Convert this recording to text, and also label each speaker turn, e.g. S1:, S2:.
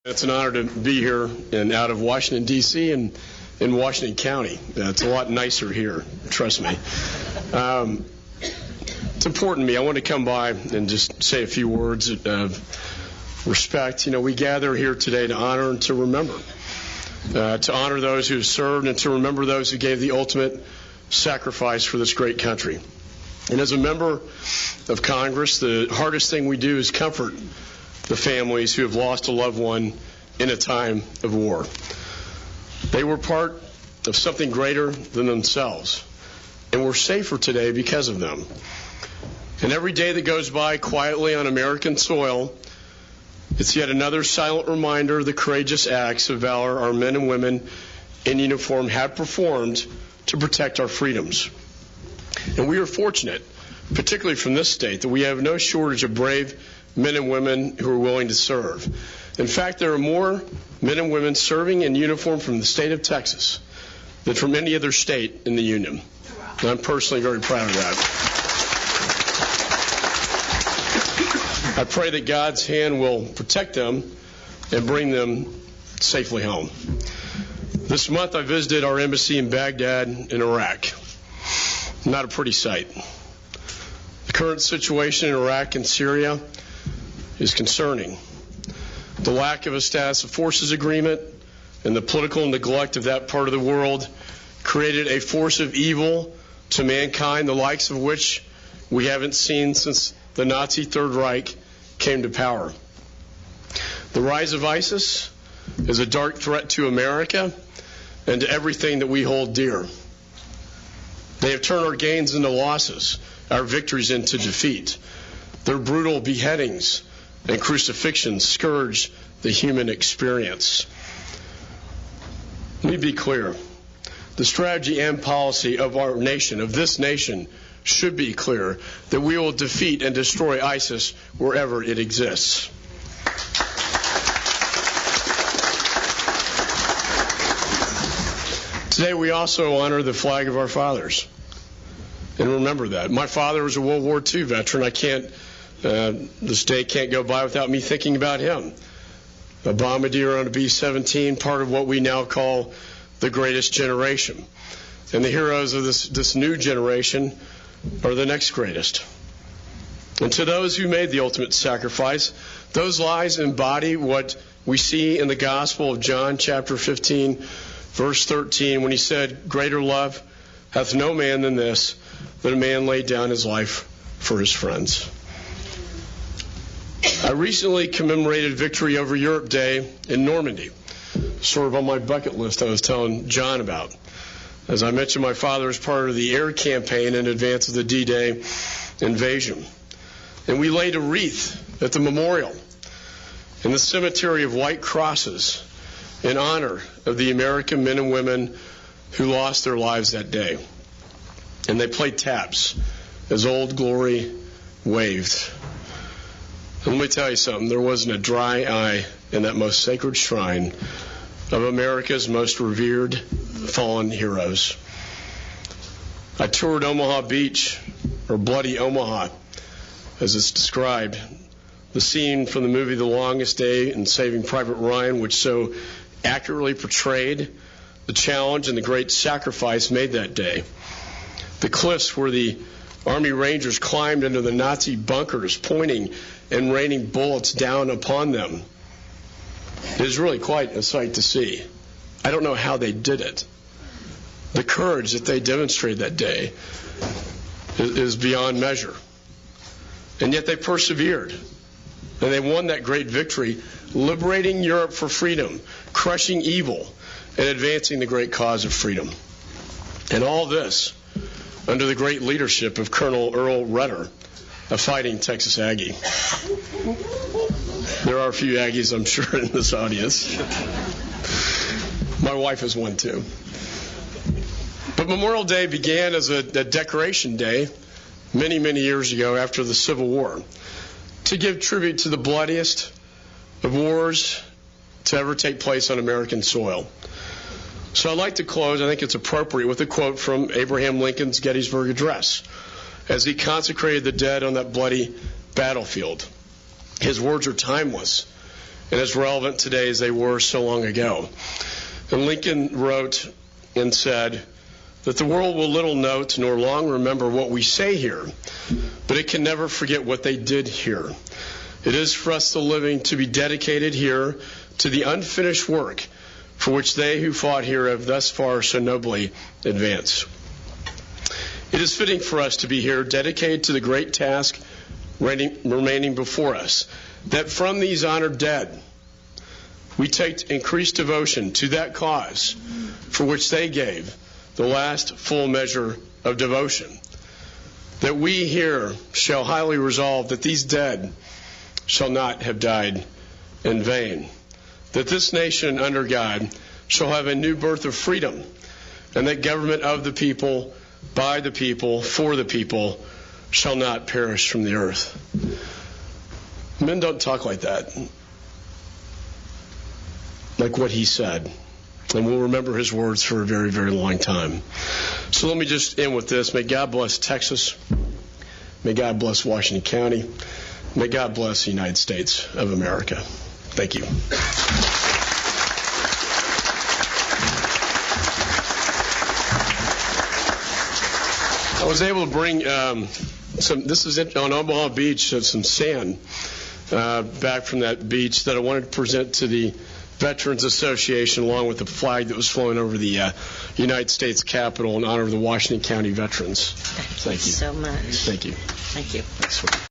S1: It's an honor to be here and out of Washington, D.C. and in Washington County. It's a lot nicer here, trust me. It's important to me. I want to come by and just say a few words of respect. You know, we gather here today to honor and to remember. To honor those who have served and to remember those who gave the ultimate sacrifice for this great country. And as a member of Congress, the hardest thing we do is comfort the families who have lost a loved one in a time of war. They were part of something greater than themselves, and we're safer today because of them. And every day that goes by quietly on American soil, it's yet another silent reminder of the courageous acts of valor our men and women in uniform have performed to protect our freedoms. And we are fortunate, particularly from this state, that we have no shortage of brave men and women who are willing to serve. In fact, there are more men and women serving in uniform from the state of Texas than from any other state in the Union. And I'm personally very proud of that. I pray that God's hand will protect them and bring them safely home. This month I visited our embassy in Baghdad in Iraq. Not a pretty sight. The current situation in Iraq and Syria is concerning. The lack of a status of forces agreement and the political neglect of that part of the world created a force of evil to mankind, the likes of which we haven't seen since the Nazi Third Reich came to power. The rise of ISIS is a dark threat to America and to everything that we hold dear. They have turned our gains into losses, our victories into defeat. Their brutal beheadings and crucifixions scourge the human experience. Let me be clear. The strategy and policy of our nation, of this nation, should be clear, that we will defeat and destroy ISIS wherever it exists. Today we also honor the flag of our fathers. And remember that. My father was a World War II veteran. This day can't go by without me thinking about him. A bombardier on a B-17, part of what we now call the greatest generation. And the heroes of this new generation are the next greatest. And to those who made the ultimate sacrifice, those lives embody what we see in the Gospel of John chapter 15, verse 13, when he said, "Greater love hath no man than this, that a man lay down his life for his friends." I recently commemorated Victory Over Europe Day in Normandy, sort of on my bucket list I was telling John about. As I mentioned, my father was part of the air campaign in advance of the D-Day invasion. And we laid a wreath at the memorial in the cemetery of white crosses in honor of the American men and women who lost their lives that day. And they played taps as Old Glory waved. And let me tell you something, there wasn't a dry eye in that most sacred shrine of America's most revered fallen heroes. I toured Omaha Beach, or Bloody Omaha, as it's described, the scene from the movie The Longest Day and Saving Private Ryan, which so accurately portrayed the challenge and the great sacrifice made that day. The cliffs where the Army Rangers climbed into the Nazi bunkers, pointing and raining bullets down upon them. It is really quite a sight to see. I don't know how they did it. The courage that they demonstrated that day is beyond measure. And yet they persevered. And they won that great victory, liberating Europe for freedom, crushing evil, and advancing the great cause of freedom. And all this under the great leadership of Colonel Earl Rudder, a fighting Texas Aggie. There are a few Aggies, I'm sure, in this audience. My wife is one, too. But Memorial Day began as a decoration day many, many years ago after the Civil War to give tribute to the bloodiest of wars to ever take place on American soil. So I'd like to close, I think it's appropriate, with a quote from Abraham Lincoln's Gettysburg Address as he consecrated the dead on that bloody battlefield. His words are timeless and as relevant today as they were so long ago. And Lincoln wrote and said that the world will little note nor long remember what we say here, but it can never forget what they did here. It is for us the living to be dedicated here to the unfinished work for which they who fought here have thus far so nobly advanced. It is fitting for us to be here dedicated to the great task remaining before us, that from these honored dead we take increased devotion to that cause for which they gave the last full measure of devotion, that we here shall highly resolve that these dead shall not have died in vain, that this nation under God shall have a new birth of freedom, and that government of the people, by the people, for the people, shall not perish from the earth. Men don't talk like that, like what he said. And we'll remember his words for a very, very long time. So let me just end with this. May God bless Texas. May God bless Washington County. May God bless the United States of America. Thank you. I was able to bring this is on Omaha Beach, some sand back from that beach that I wanted to present to the Veterans Association, along with the flag that was flown over the United States Capitol in honor of the Washington County veterans.
S2: Thank you so much.
S1: Thank you.
S2: Thank you.
S1: That's right.